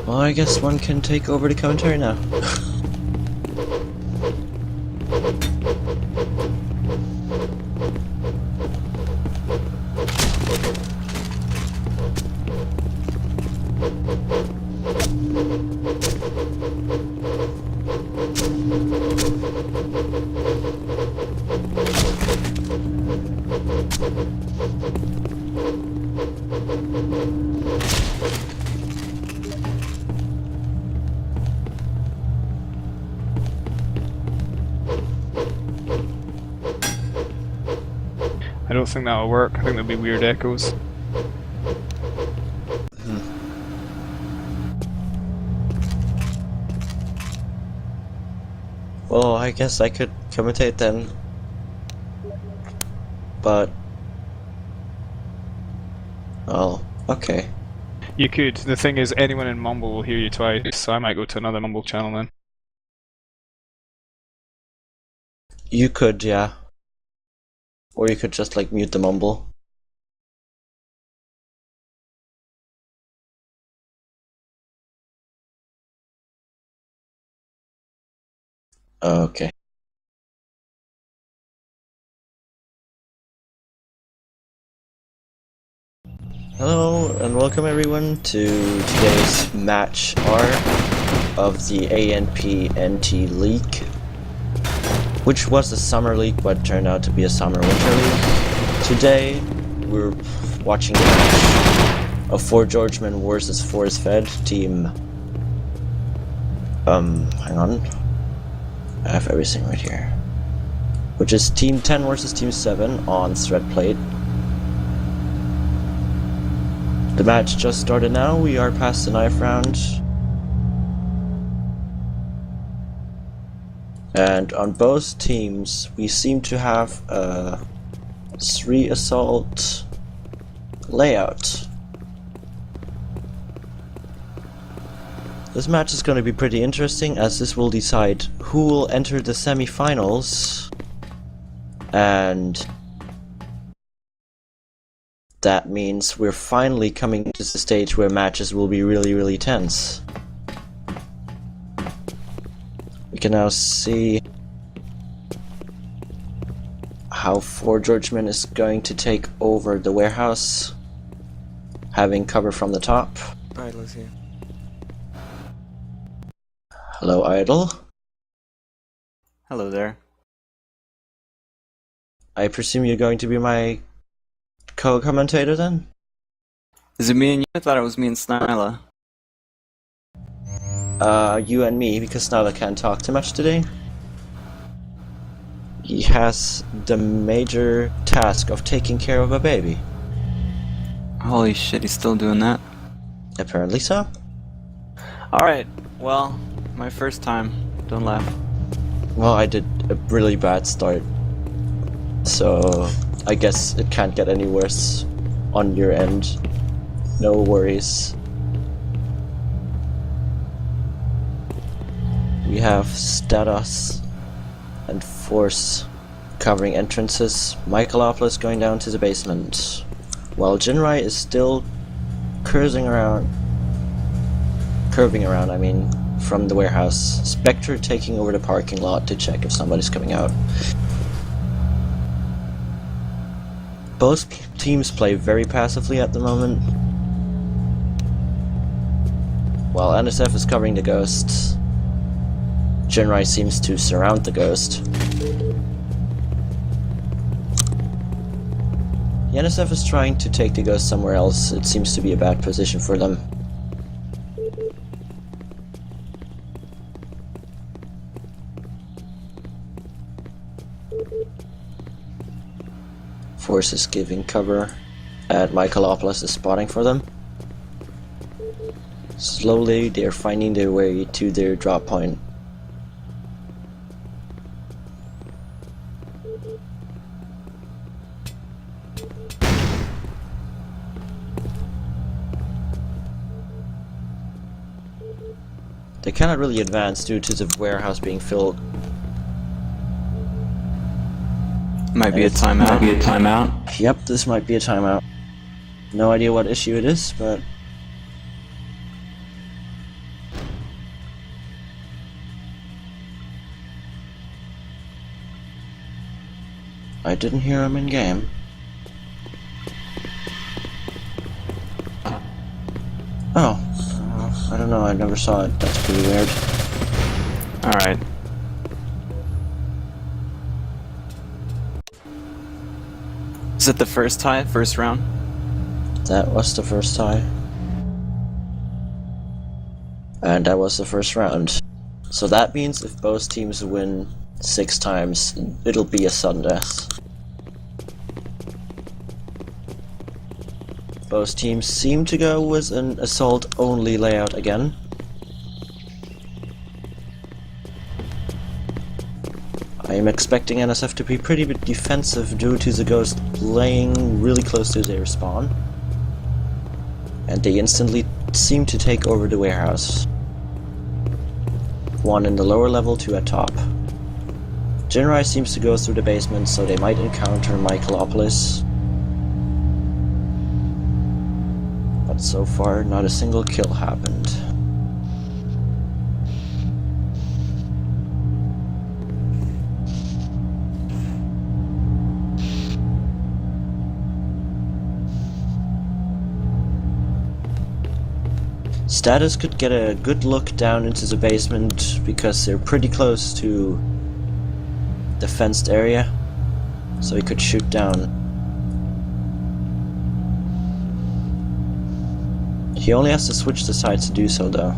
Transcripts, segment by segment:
Well, I guess one can take over the commentary now. I don't think that'll work. I think there'll be weird echoes. Well, I guess I could commentate then. But... oh, okay. You could. The thing is, anyone in Mumble will hear you twice, so I might go to another Mumble channel then. You could, yeah. Or you could just like mute the mumble. Okay. Hello and welcome everyone to today's match R of the ANP NT League, which was a summer league but turned out to be a summer winter league. Today we're watching the match of ForeGeorgeman versus ForeSfed team. Hang on. I have everything right here. Which is Team 10 versus Team 7 on thread plate. The match just started now, we are past the knife round. And on both teams, we seem to have a 3 assault layout. This match is going to be pretty interesting, as this will decide who will enter the semi-finals, and that means we're finally coming to the stage where matches will be really tense. We can now see how ForeGeorgeman is going to take over the warehouse, having cover from the top. Idle's here. Hello, Idle. Hello there. I presume you're going to be my co-commentator then? Is it me and you? I thought it was me and Snyla. You and me, because Snarla can't talk too much today. He has the major task of taking care of a baby. Holy shit, he's still doing that? Apparently so. Alright, well, my first time. Don't laugh. Well, I did a really bad start, so I guess it can't get any worse on your end. No worries. We have STeDoS and Force covering entrances. Michaelopolis going down to the basement, while Jinrai is still curving around, I mean, from the warehouse. Spectoor taking over the parking lot to check if somebody's coming out. Both teams play very passively at the moment, while NSF is covering the ghost. Jinrai seems to surround the ghost. The NSF is trying to take the ghost somewhere else. It seems to be a bad position for them. Force is giving cover, and Michaelopolis is spotting for them. Slowly, they're finding their way to their drop point. They cannot really advance due to the warehouse being filled. Might be a timeout. Yep, this might be a timeout. No idea what issue it is, but... I didn't hear him in game. Oh, I don't know, I never saw it. That's pretty weird. Alright. Is it the first tie? First round? That was the first tie. And that was the first round. So that means if both teams win 6 times, it'll be a sudden death. Both teams seem to go with an assault-only layout again. I am expecting NSF to be pretty bit defensive due to the Ghost laying really close to their spawn. And they instantly seem to take over the warehouse. 1 in the lower level, 2 at top. Jinrai seems to go through the basement, so they might encounter Michaelopolis. But so far, not a single kill happened. STeDoS could get a good look down into the basement because they're pretty close to the fenced area, so he could shoot down. He only has to switch the sides to do so, though.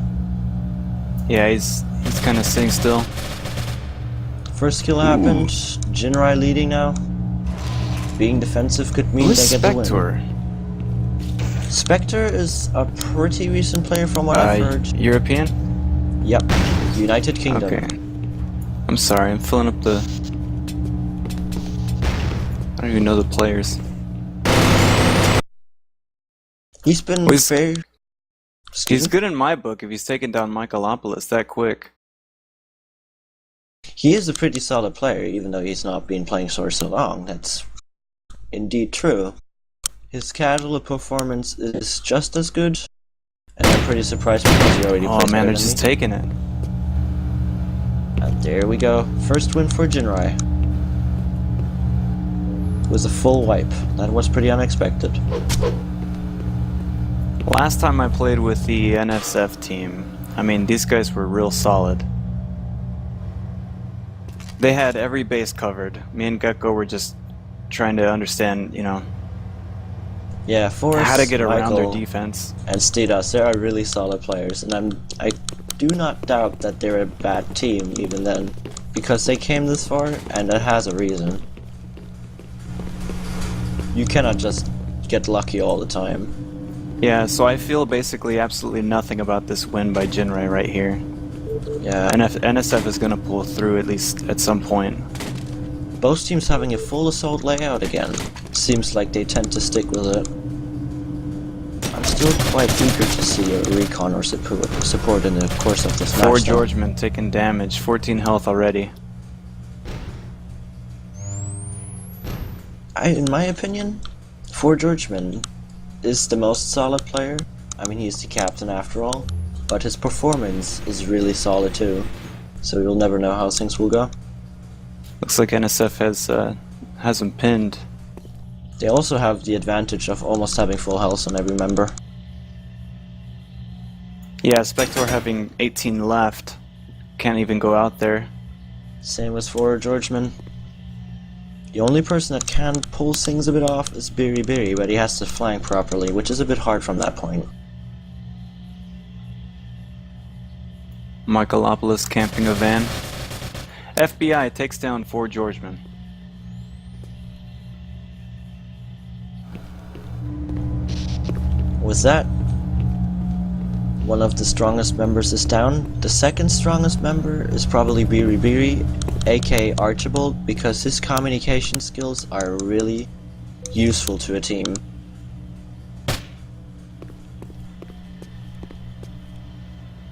Yeah, he's kind of sitting still. First kill happened. Jinrai leading now. Being defensive could mean Who's they get the win. Spectoor? Spectoor is a pretty recent player from what I've heard. European? Yep, United Kingdom. Okay. I'm sorry, I'm filling up the... I don't even know the players. He's been Well, he's- very... He's good in my book if he's taking down Michaelopolis that quick. He is a pretty solid player, even though he's not been playing for so long. That's indeed true. His casual performance is just as good, and I'm pretty surprised because he already plays Oh man, better they're than just me. taking it. And there we go. First win for Jinrai. Was a full wipe. That was pretty unexpected. Last time I played with the NSF team, I mean, these guys were real solid. They had every base covered. Me and Gecko were just trying to understand, you know, Yeah, Forrest, how to get around Michael, their defense. and STeDoS, they are really solid players, and I do not doubt that they're a bad team even then, because they came this far, and it has a reason. You cannot just get lucky all the time. Yeah, so I feel basically absolutely nothing about this win by Jinrai right here. Yeah, NSF is gonna pull through at least at some point. both teams having a full assault layout again. Seems like they tend to stick with it. I'm still quite eager to see a recon or support in the course of this match. ForeGeorgeman taking damage, 14 health already. In my opinion, ForeGeorgeman is the most solid player. I mean, he's the captain after all, but his performance is really solid too. So you'll never know how things will go. Looks like NSF has him pinned. They also have the advantage of almost having full health on every member. Yeah, Spectoor having 18 left. Can't even go out there. Same with ForeGeorgeman. The only person that can pull things a bit off is Biri, but he has to flank properly, which is a bit hard from that point. Michaelopolis camping a van. FBI takes down ForeGeorgeman. With that, one of the strongest members is down. The second strongest member is probably Biri, aka Archibald, because his communication skills are really useful to a team.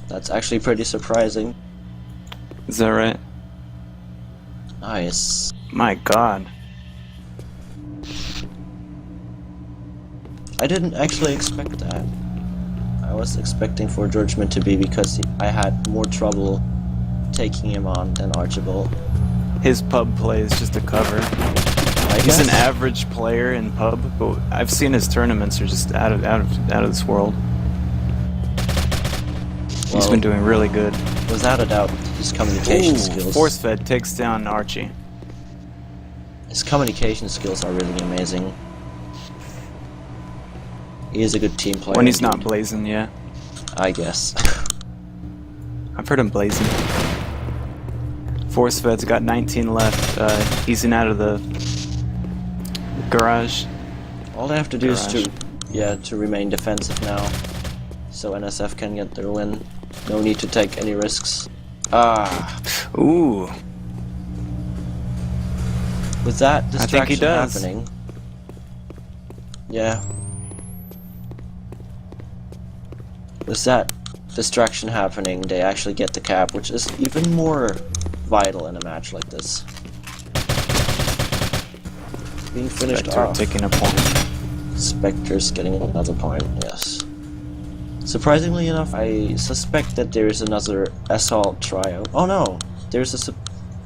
That's actually pretty surprising. Is that right? Nice. My god. I didn't actually expect that. I was expecting ForeGeorgeman to be because I had more trouble taking him on than Archibald. His pub play is just a cover. I He's an guess. average player in pub, but I've seen his tournaments are just out of this world. He's Well, been doing really good. without a doubt, his communication skills. Force Fed takes down Archie. His communication skills are really amazing. He is a good team player. When he's not indeed, blazing, yeah. I guess. I've heard him blazing. Force Fed's got 19 left, easing out of the garage. All they have to do is to remain defensive now, so NSF can get their win. No need to take any risks. Ah, Ooh. with that I think he distraction does. happening. Yeah. With that distraction happening, they actually get the cap, which is even more vital in a match like this. Being finished Spectoor off. taking a point. Spector's getting another point, yes. Surprisingly enough, I suspect that there is another assault trio. Oh no! There's a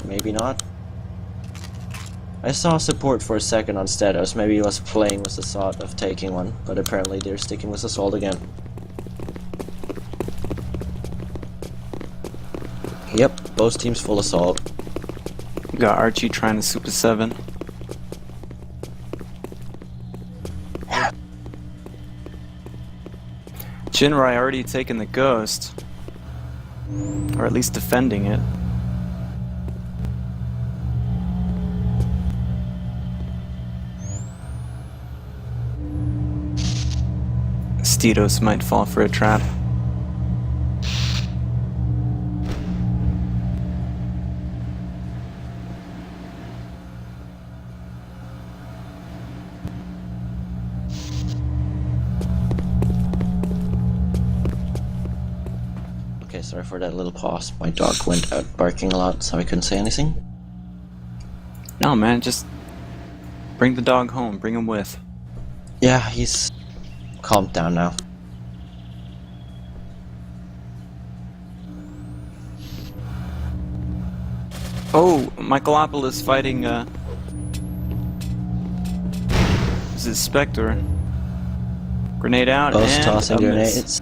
maybe not. I saw support for a second on STeDoS. Maybe he was playing with the thought of taking one, but apparently they're sticking with assault again. Yep, both teams full assault. We got Archie trying to Super 7. Jinrai already taken the ghost. Or at least defending it. STeDoS might fall for a trap. Okay, sorry for that little pause. My dog went out barking a lot, so I couldn't say anything. No, man, just bring the dog home. Bring him with. Yeah, he's calmed down now. Oh, Michaelopolis fighting, is it Spectoor? Grenade out Both and tossing a miss. grenades.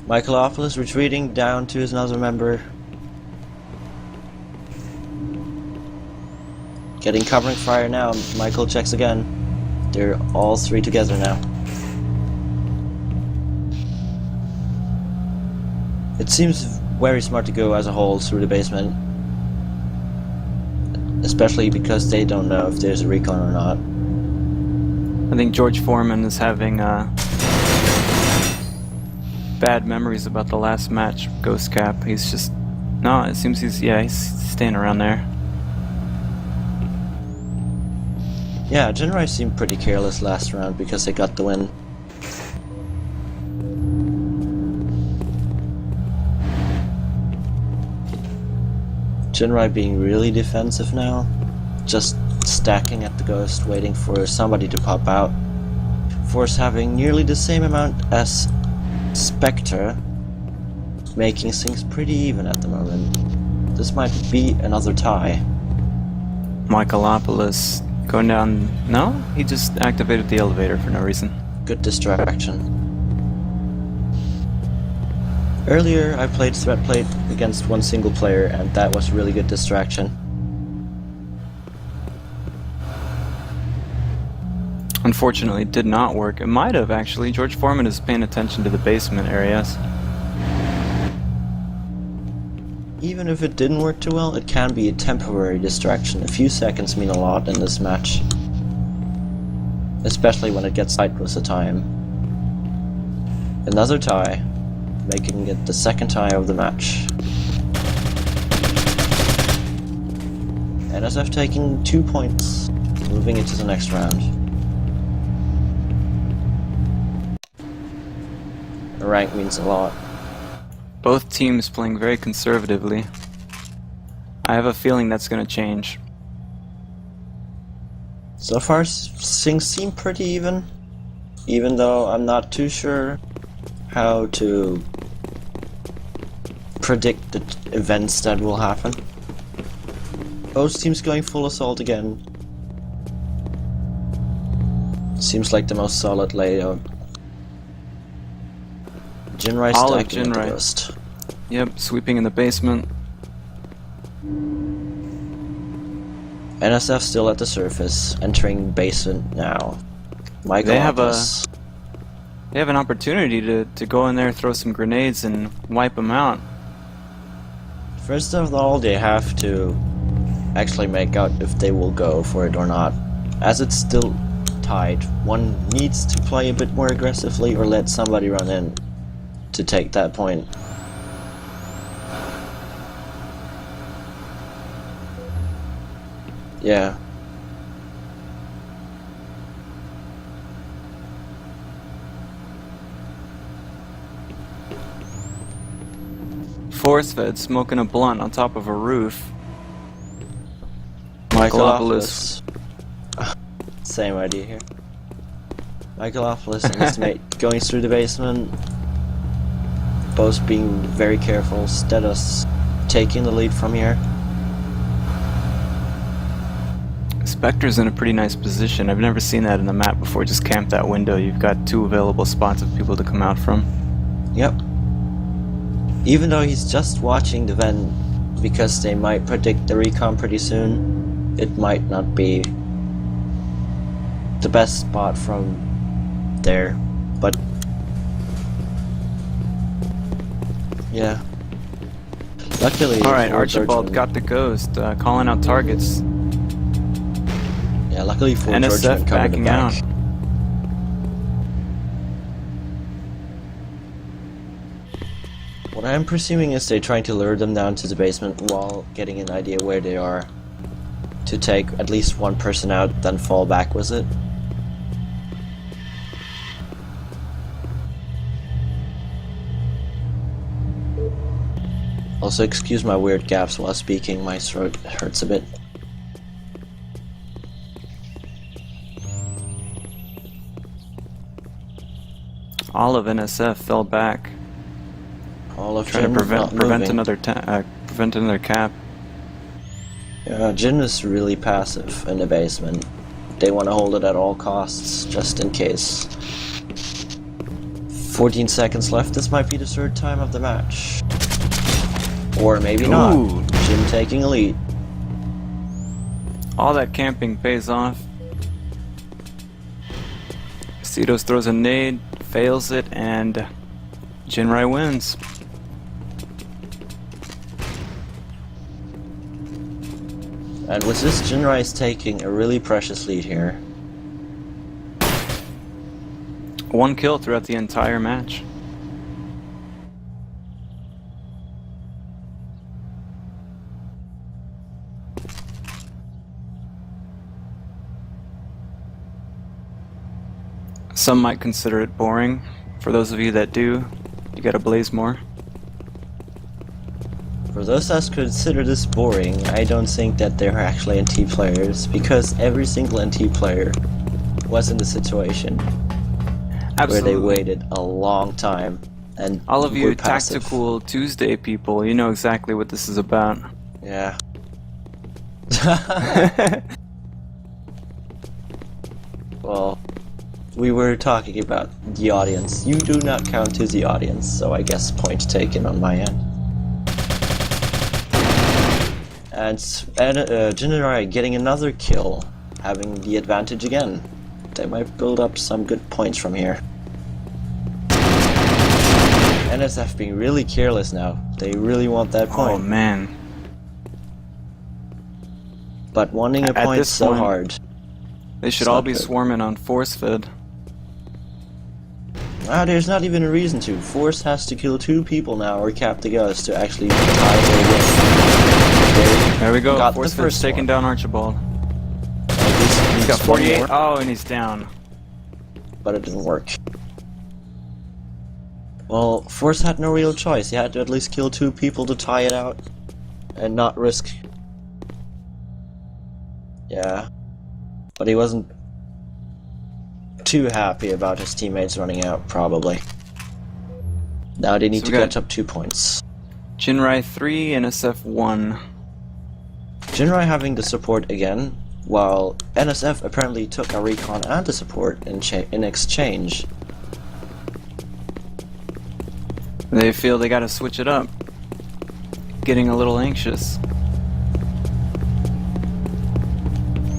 Michaelopolis retreating down to his another member. Getting covering fire now. Michael checks again. They're all three together now. It seems very smart to go as a whole through the basement. Especially because they don't know if there's a recon or not. I think George Foreman is having bad memories about the last match, Ghost Cap. He's just... No, it seems he's staying around there. Yeah, Jinrai seemed pretty careless last round because they got the win. Jinrai being really defensive now. Just stacking at the ghost, waiting for somebody to pop out. Force having nearly the same amount as Spectoor, making things pretty even at the moment. This might be another tie. Michaelopolis going down... No? He just activated the elevator for no reason. Good distraction. Earlier I played Threat Plate against one single player and that was really good distraction. Unfortunately, it did not work. It might have, actually. George Foreman is paying attention to the basement areas. Even if it didn't work too well, it can be a temporary distraction. A few seconds mean a lot in this match. Especially when it gets tight with the time. Another tie, making it the second tie of the match. NSF taking 2 points, moving into the next round. A rank means a lot. Both teams playing very conservatively. I have a feeling that's going to change. So far, things seem pretty even. even though I'm not too sure how to predict the events that will happen. Both teams going full assault again. Seems like the most solid layout. Jinrai All of stacking into Jinrai. Ghost. Yep, sweeping in the basement. NSF still at the surface, entering basement now. Michaelopolis. They have an opportunity to go in there, throw some grenades, and wipe them out. First of all, they have to actually make out if they will go for it or not. As it's still tied, one needs to play a bit more aggressively or let somebody run in to take that point. Yeah. Force fed smoking a blunt on top of a roof. Michaelopolis. Same idea here. Michaelopolis and his mate going through the basement. Both being very careful. STeDoS taking the lead from here. Spectoor's in a pretty nice position. I've never seen that in the map before. Just camp that window. You've got 2 available spots of people to come out from. Yep. Even though he's just watching the vent because they might predict the recon pretty soon, it might not be the best spot from there, but yeah. Luckily, Alright, ForeGeorgeman- Archibald got the ghost, calling out targets. Yeah, luckily for NSF backing out. What I'm presuming is they're trying to lure them down to the basement while getting an idea where they are, to take at least one person out, then fall back with it. Also, excuse my weird gaps while speaking, my throat hurts a bit. All of NSF fell back, All of trying Jin to not prevent moving. another cap. Yeah, Jin is really passive in the basement. They want to hold it at all costs, just in case. 14 seconds left, this might be the 3rd time of the match. Or maybe not. Ooh. Jin taking a lead. All that camping pays off. STeDoS throws a nade, fails it, and Jinrai wins. And with this, Jinrai is taking a really precious lead here. 1 kill throughout the entire match. Some might consider it boring. For those of you that do, you gotta blaze more. For those that consider this boring, I don't think that they're actually NT players, because every single NT player was in the situation where they waited a long time and All of were you passive. Tactical Tuesday people, you know exactly what this is about. Yeah. Well, we were talking about the audience. You do not count to the audience, so I guess point taken on my end. And Jinrai getting another kill, having the advantage again. They might build up some good points from here. NSF being really careless now. They really want that Oh point. man. But wanting a At point this so point, hard. They should It's all not be good. swarming on force fed. There's not even a reason to. Force has to kill 2 people now or cap the ghost to actually tie their win. There we go. Got the Force fed's first taking one. down Archibald. He's He's got 48. Oh, and he's down. But it didn't work. Well, Force had no real choice. He had to at least kill 2 people to tie it out and not risk. Yeah. But he wasn't too happy about his teammates running out, probably. Now they need So to we got- catch up 2 points. Jinrai 3, NSF 1. Jinrai having the support again, while NSF apparently took a recon and the support in exchange. They feel they gotta switch it up. Getting a little anxious.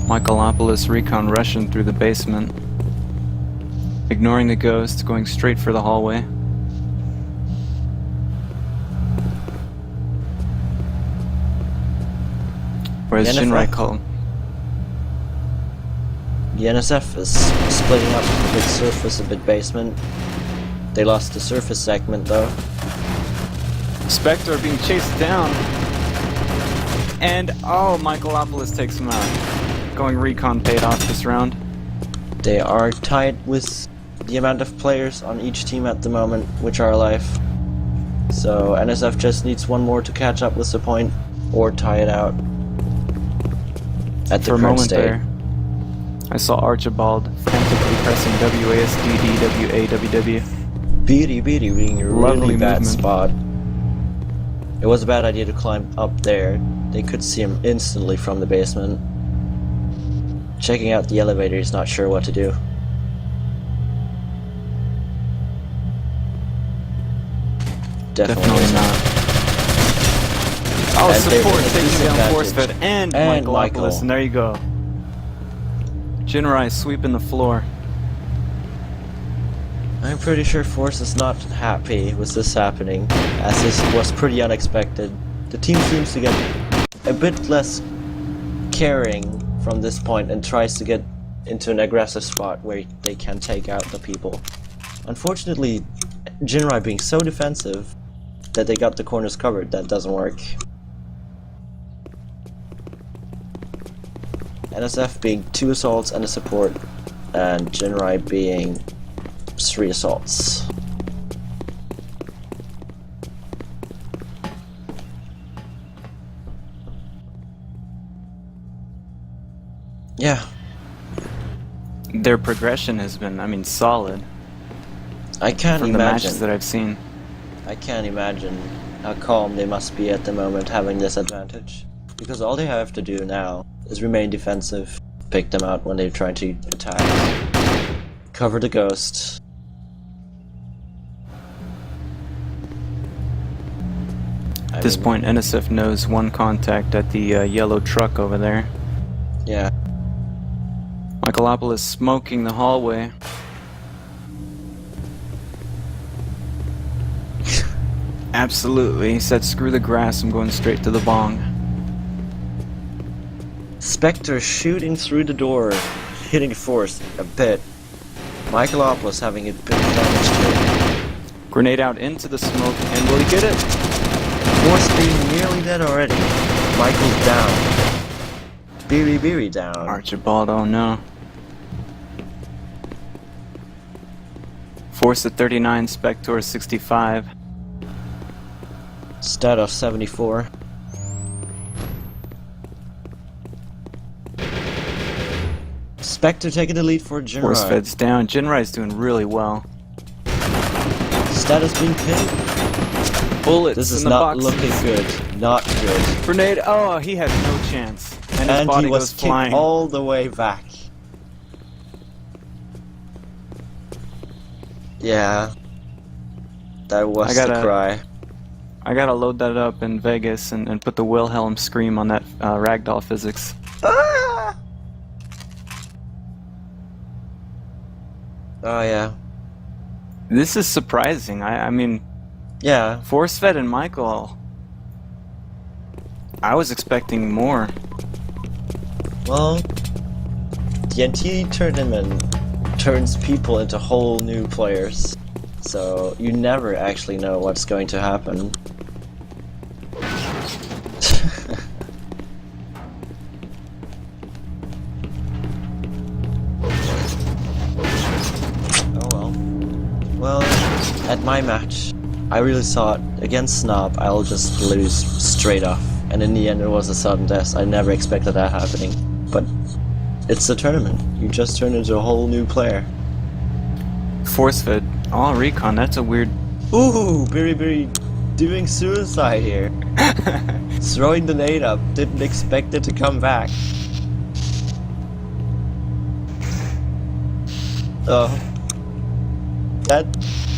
Michaelopolis recon rushing through the basement. Ignoring the ghost, going straight for the hallway. Whereas The Jinrai NFF called. The NSF is splitting up with surface a bit basement. They lost the surface segment though. Spectoor being chased down. And oh, Michaelopolis takes him out. Going recon paid off this round. They are tied with the amount of players on each team at the moment, which are alive. So NSF just needs one more to catch up with the point, or tie it out. At the For a current moment state. there, I saw Archibald frantically pressing WASD, Beady being a Lovely really bad movement. spot. It was a bad idea to climb up there. They could see him instantly from the basement. Checking out the elevator, he's not sure what to do. Definitely not. Oh, And they're support in a taking down disadvantage. Forcefed and And Michaelopolis, Michael. and there you go. Jinrai sweeping the floor. I'm pretty sure Force is not happy with this happening, as this was pretty unexpected. The team seems to get a bit less caring from this point and tries to get into an aggressive spot where they can take out the people. Unfortunately, Jinrai being so defensive that they got the corners covered, that doesn't work. NSF being 2 assaults and a support, and Jinrai being 3 assaults. Yeah, Their progression has been, I mean, solid I can't from the imagine. matches that I've seen. I can't imagine how calm they must be at the moment having this advantage. Because all they have to do now is remain defensive, pick them out when they're trying to attack, cover the ghost. At this point, NSF knows one contact at the yellow truck over there. Yeah, Michaelopolis smoking the hallway. Absolutely. He said, screw the grass, I'm going straight to the bong. Spectoor shooting through the door, hitting Force a bit. Michaelopolis having a bit of damage to it. Grenade out into the smoke, and will he get it? Force being nearly dead already. Michael's down. Beery down. Archibald, oh no. Force at 39, Spectoor 65. STeDoS 74. Spectoor taking the lead for Force Jinrai. feds down. Jinrai's doing really well. STeDoS being pinned. Bullets This is in the not box. looking good. Not good. Grenade, oh, he had no chance. And his And body he was goes flying. kicked all the way back. Yeah. That was I the gotta- cry. I gotta load that up in Vegas and put the Wilhelm scream on that ragdoll physics. Ah! Oh yeah. This is surprising. I mean, Yeah. Forcefed and Michael. I was expecting more. Well, the NT Tournament turns people into whole new players, so you never actually know what's going to happen. Oh well. Well, at my match, I really thought against Snob I'll just lose straight off, and in the end it was a sudden death. I never expected that happening, but it's a tournament. You just turn into a whole new player. Force fed. Oh, recon. That's a weird. Ooh, Biri doing suicide here. Throwing the nade up, didn't expect it to come back. Oh. That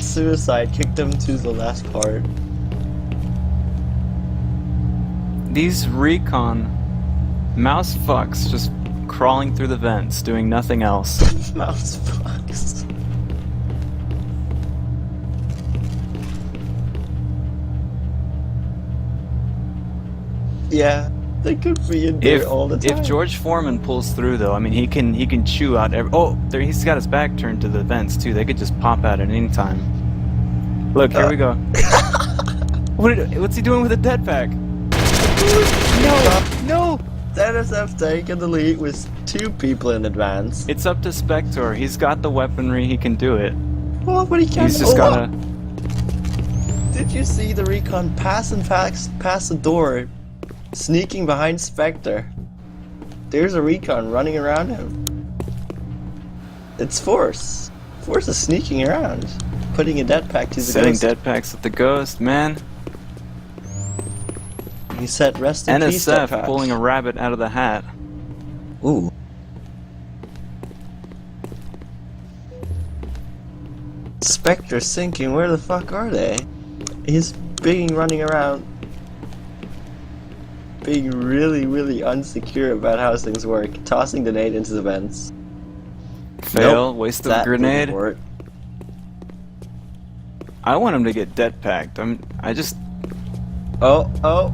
suicide kicked him to the last part. These recon mouse fucks just crawling through the vents, doing nothing else. Mouse fucks. Yeah, they could be in there all the time. If George Foreman pulls through, though, I mean, he can chew out every. Oh, there, he's got his back turned to the vents too. They could just pop out at any time. Look, here we go. What's he doing with a dead pack? No! STeDoS have taken the lead with 2 people in advance. It's up to Spectoor. He's got the weaponry. He can do it. Oh, but he can't. He's just gotta. Did you see the recon passing past the door, sneaking behind Spectoor? There's a recon running around him. It's Force. Force is sneaking around, putting a dead pack to the Setting ghost. dead packs with the ghost, man. He said rest in peace, dead NSF pack. pulling a rabbit out of the hat. Ooh. Spectoor's thinking, where the fuck are they? He's running around, being really unsecure about how things work, tossing the nade into the vents. Fail, Nope, waste of that grenade. didn't work. I want him to get dead packed. I just. Oh.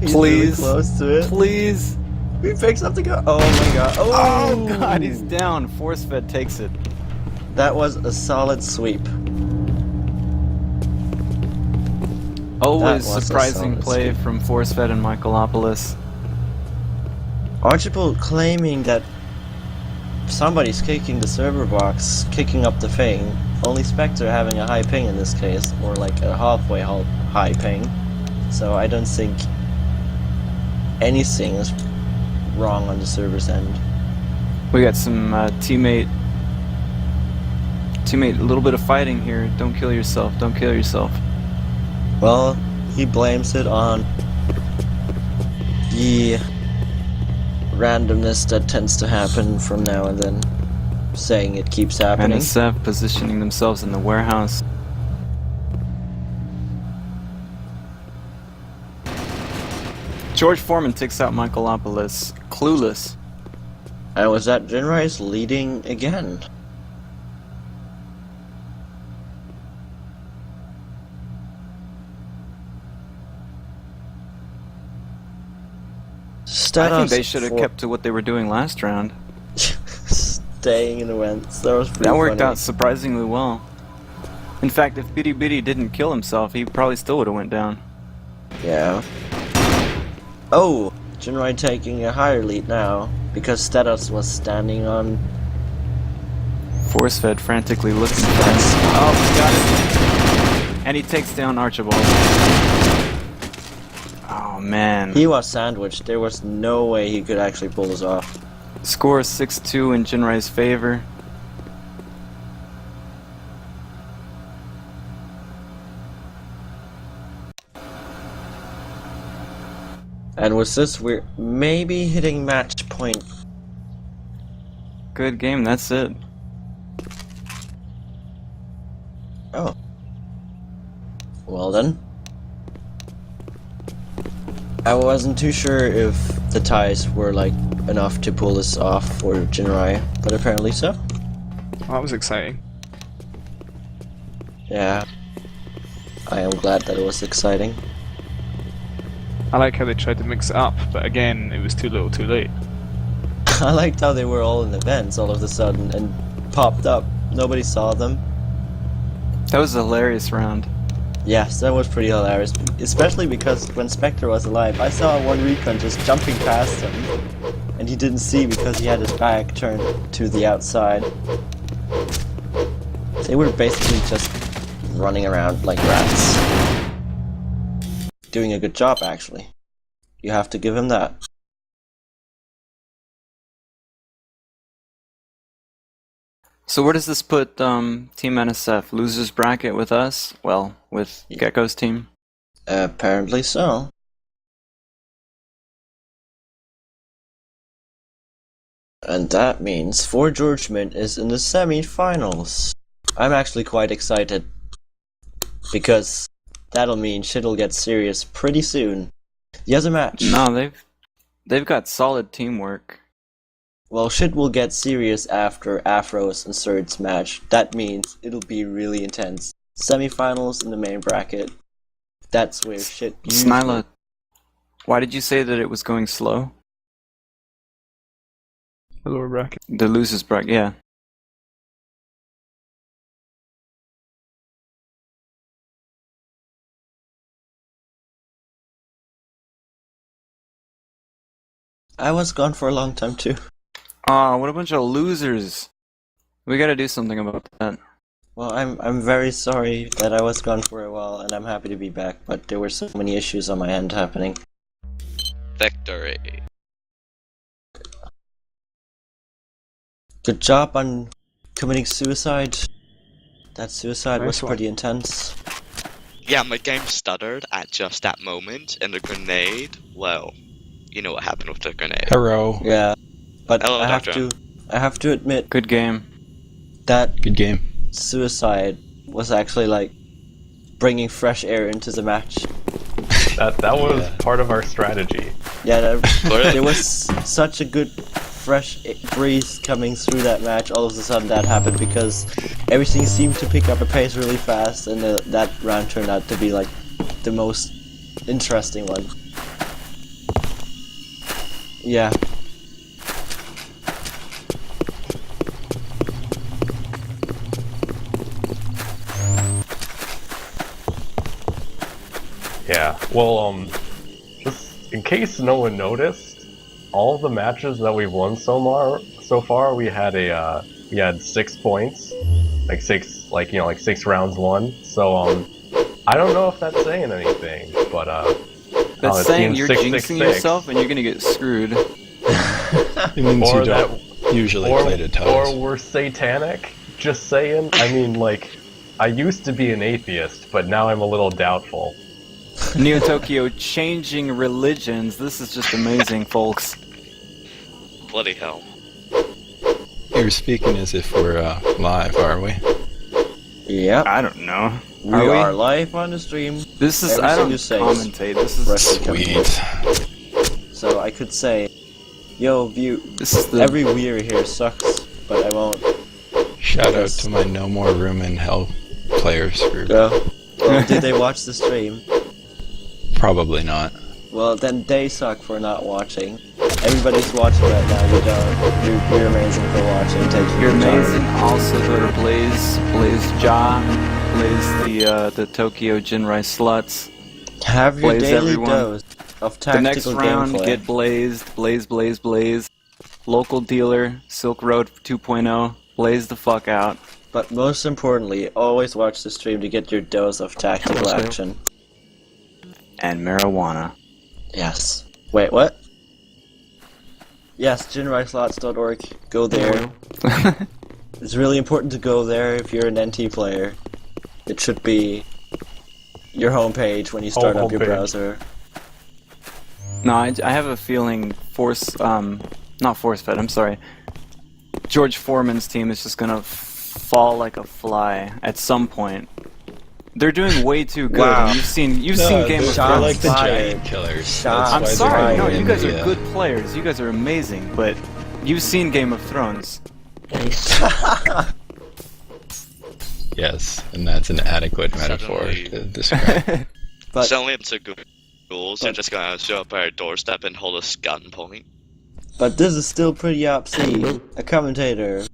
He's Please. really close to it. Please. He picks up the gun. Oh my god. Oh god, he's down. Force fed takes it. That was a solid sweep. Always That was a surprising solid play sweep. from Force fed and Michaelopolis. Archibald claiming that somebody's kicking the server box, kicking up the ping. Only Spectoor having a high ping in this case, or like a halfway high ping. So I don't think anything is wrong on the server's end. We got some teammate, a little bit of fighting here. Don't kill yourself. Don't kill yourself. Well, he blames it on the randomness that tends to happen from now and then, saying it keeps happening. NSF positioning themselves in the warehouse. George Foreman takes out Michaelopolis. Clueless. And was that Jinrai's leading again? I think they should have kept to what they were doing last round. Staying in the vents. That was pretty That worked funny. out surprisingly well. In fact, if Bitty Bitty didn't kill himself, he probably still would have went down. Yeah. Oh, Jinrai taking a higher lead now because STeDoS was standing on. Force fed frantically looking for him. Oh, he got it. And he takes down Archibald. Oh man. He was sandwiched. There was no way he could actually pull this off. Score 6-2 in Jinrai's favor. And with this, we're maybe hitting match point. Good game, that's it. Oh. Well then. I wasn't too sure if the ties were like enough to pull this off for Jinrai, but apparently so. That was exciting. Yeah. I am glad that it was exciting. I like how they tried to mix it up, but again, it was too little too late. I liked how they were all in the vents all of a sudden and popped up. Nobody saw them. That was a hilarious round. Yes, that was pretty hilarious. Especially because when Spectoor was alive, I saw one recon just jumping past him. And he didn't see because he had his back turned to the outside. They were basically just running around like rats. Doing a good job, actually. You have to give him that. So where does this put Team NSF? Losers bracket with us? Well, with Gecko's team? Apparently so. And that means ForeGeorgeman is in the semi-finals. I'm actually quite excited, because that'll mean shit'll get serious pretty soon. The other match... No, they've got solid teamwork. Well, shit will get serious after Afros and Surds match. That means it'll be really intense. Semi-finals in the main bracket. That's where shit usually... Snyla, why did you say that it was going slow? The lower bracket. The losers bracket, yeah. I was gone for a long time too. Aw, what a bunch of losers. We gotta do something about that. Well, I'm very sorry that I was gone for a while, and I'm happy to be back, but there were so many issues on my end happening. Victory. Good job on committing suicide. That suicide was Nice one. pretty intense. Yeah, my game stuttered at just that moment, and the grenade, well, you know what happened with the grenade. Hello. Yeah, but Hello, I Doctor. have to admit Good game. that Good game. suicide was actually like bringing fresh air into the match. That was Yeah. part of our strategy. Yeah, Really? there was such a good fresh breeze coming through that match. All of a sudden that happened because everything seemed to pick up a pace really fast, and that round turned out to be like the most interesting one. Yeah. Yeah. Well, just in case no one noticed, all the matches that we've won so far, we had 6 points, like 6 rounds won. So I don't know if that's saying anything, but That's it saying seems you're 666. jinxing yourself and you're gonna get screwed. It means Or you don't usually play to or ties. we're satanic. Just saying. I mean, like, I used to be an atheist, but now I'm a little doubtful. NeoTokyo changing religions. This is just amazing, folks. Bloody hell. You're speaking as if we're live, are we? Yep. I don't know. We Are we? are live on the stream. This is. Everything I don't you say is commentate. This is. wrestling coming. Sweet. So I could say, yo, view. This is the. Every weir here sucks, but I won't. Shout out to my No More Room in Hell players group. Well, did they watch the stream? Probably not. Well, then they suck for not watching. Everybody's watching right now. You don't. You're amazing for watching. Taking You're your time. amazing. Also go to Blaze Ja, Blaze the Tokyo Jinrai sluts. Have your Blaze daily everyone. dose of The next tactical round, gameplay. get blazed, blaze. Local dealer, Silk Road 2.0, blaze the fuck out. But most importantly, always watch the stream to get your dose of tactical Hello, Sale. action. And marijuana. Yes. Wait, what? Yes, jinraislots.org. Go there. It's really important to go there if you're an NT player. It should be your homepage when you start up your homepage. browser. No, I have a feeling not force fed, I'm sorry. George Foreman's team is just gonna fall like a fly at some point. They're doing way too good. Wow. You've seen Game of they're Thrones. like the giant killers. Shots I'm That's why sorry, they're no, in you guys the, are good players. You guys are amazing, but you've seen Game of Thrones. Yes, and that's an adequate metaphor Suddenly- to describe. But Suddenly it's a good goals, you're just gonna show up at our doorstep and hold a gunpoint. but this is still pretty obscene. A commentator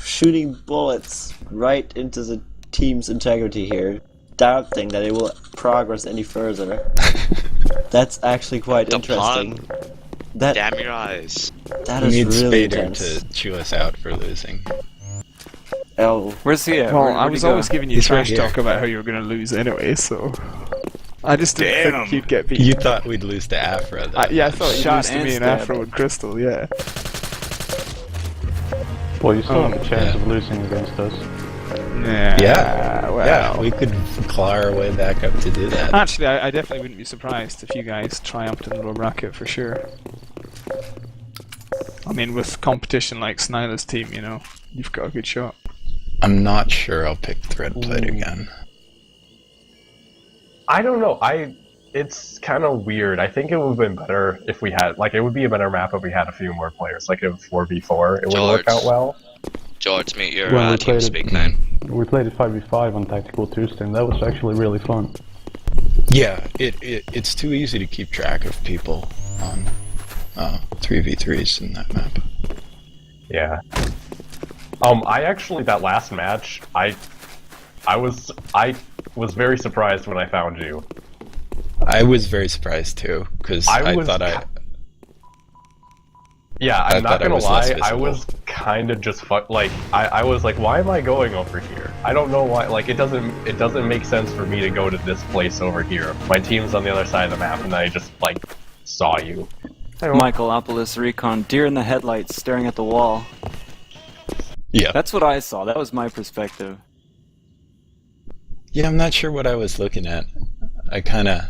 shooting bullets right into the team's integrity here, doubting that it will progress any further. That's actually quite The interesting. pun. That Damn your eyes. that We is need really Spader intense. to chew us out for losing. Oh, Where's he at? Well, Where'd I he was go? always giving you He's right trash here. talk about how you were going to lose anyway, so... I just didn't Damn. think you'd get beat. You thought we'd lose to Afra, though. Yeah, I thought you'd Shot lose to and me and stab. Afro and Crystal, yeah. Well, you still Oh, have a chance yeah. of losing against us. Yeah, we could claw our way back up to do that. Actually, I definitely wouldn't be surprised if you guys triumphed in the lower bracket for sure. I mean, with competition like Snyder's team, you know, you've got a good shot. I'm not sure I'll pick Threadplate again. I don't know. It's kind of weird. I think it would have been better if we had, like, it would be a better map if we had a few more players. Like, if 4v4, it would work out well. George, meet your When we team played speak it, name. we played it 5v5 on Tactical Tuesday, and that was actually really fun. Yeah, it's too easy to keep track of people on 3v3s in that map. Yeah. I actually, that last match, I was very surprised when I found you. I was very surprised too, because I thought Yeah, I'm not thought I gonna was less lie, I visible. was kind of just I was like, why am I going over here? I don't know why, like, it doesn't make sense for me to go to this place over here. My team's on the other side of the map, and I just, like, saw you. Michaelopolis recon, deer in the headlights staring at the wall. Yeah. That's what I saw. That was my perspective. Yeah, I'm not sure what I was looking at. I kind of...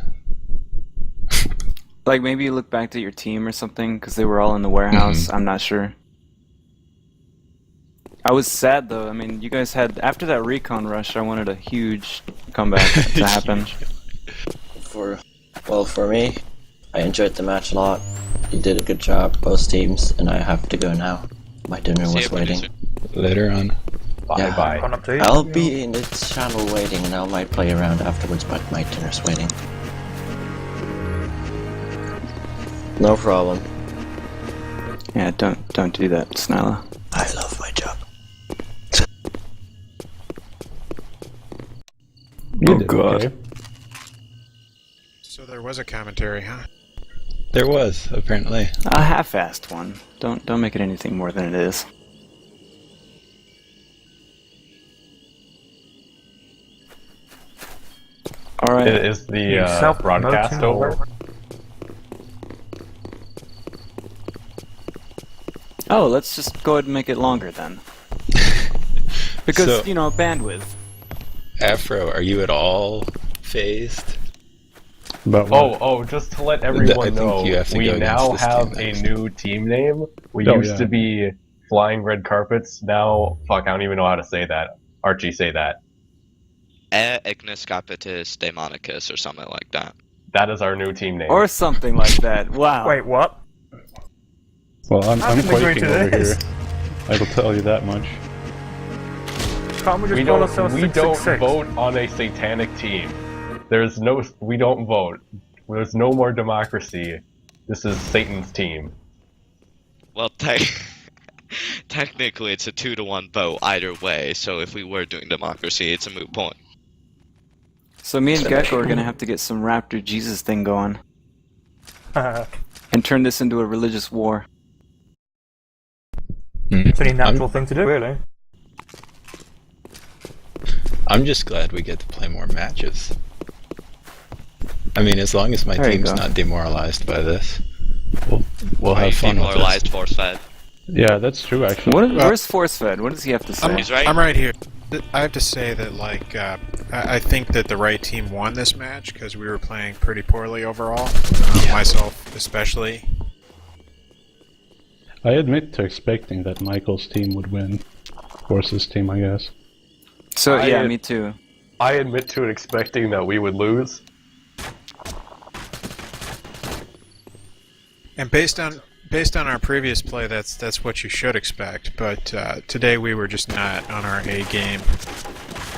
Like, maybe you look back to your team or something, because they were all in the warehouse. I'm not sure. I was sad, though. I mean, you guys had... After that recon rush, I wanted a huge comeback to happen. For me, I enjoyed the match a lot. You did a good job, both teams, and I have to go now. My dinner See was you, waiting. producer. Later on. Yeah. Bye-bye. I'll be in the channel waiting, and I might play around afterwards, but my dinner's waiting. No problem. Yeah, don't do that, Snyla. I love my job. You did okay. So there was a commentary, huh? There was, apparently. A half-assed one. Don't make it anything more than it is. All right. Is the broadcast over? Oh, let's just go ahead and make it longer then. Because, So- you know, bandwidth. Afro, are you at all phased? But Just to let I everyone think know, you have to we go against now this have team a next. new team name. We Oh, used yeah. to be Flying Red Carpets. Now, fuck, I don't even know how to say that. Archie, say that. Ignis Capitis Demonicus or something like that. That is our new team name. Or something like that. Wow. Wait, what? well, I'm didn't agree quaking to over this. here. I will tell you that much. Can't we just we call don't, ourselves we don't 666? vote on a satanic team. We don't vote. There's no more democracy. This is Satan's team. Well, technically it's a 2-to-1 vote either way, so if we were doing democracy, it's a moot point. So me and Gecko are gonna have to get some Raptor Jesus thing going. And turn this into a religious war. It's a natural thing to do, really. I'm just glad we get to play more matches. I mean, as long as my There you team's go. not demoralized by this, we'll have Right, fun with demoralized this. force fed. Yeah, that's true, actually. Where's ForceFed? What does he have to say? He's right. I'm right here. I have to say that, like, I think that the right team won this match because we were playing pretty poorly overall. Myself especially. I admit to expecting that Michael's team would win. Force's team, I guess. So yeah, I- me too. I admit to expecting that we would lose. And based on our previous play, that's what you should expect. But today we were just not on our A game.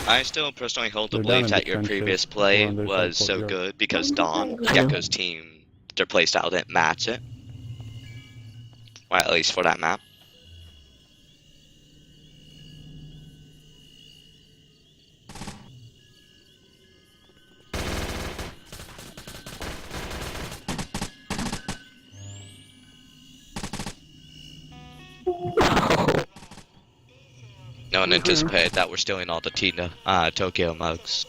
I still personally hold the They're down belief in that the your trenches. previous play They're on their was side so courtyard. good because Don, Gecko's team, their playstyle didn't match it. Or at least for that map. No one anticipated that we're stealing all the Tokyo mugs.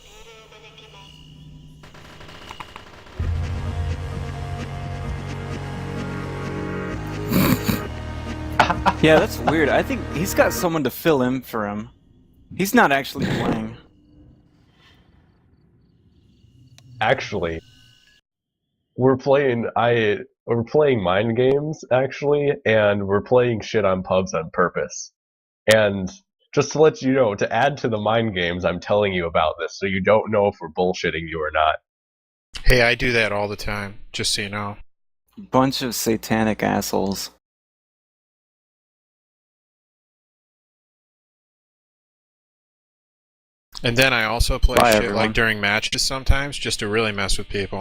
Yeah, that's weird. I think he's got someone to fill in for him. He's not actually playing. Actually, we're playing mind games actually, and we're playing shit on pubs on purpose. And just to let you know, to add to the mind games, I'm telling you about this, so you don't know if we're bullshitting you or not. Hey, I do that all the time, just so you know. Bunch of satanic assholes. And then I also play Bye, shit everyone. like during matches sometimes, just to really mess with people.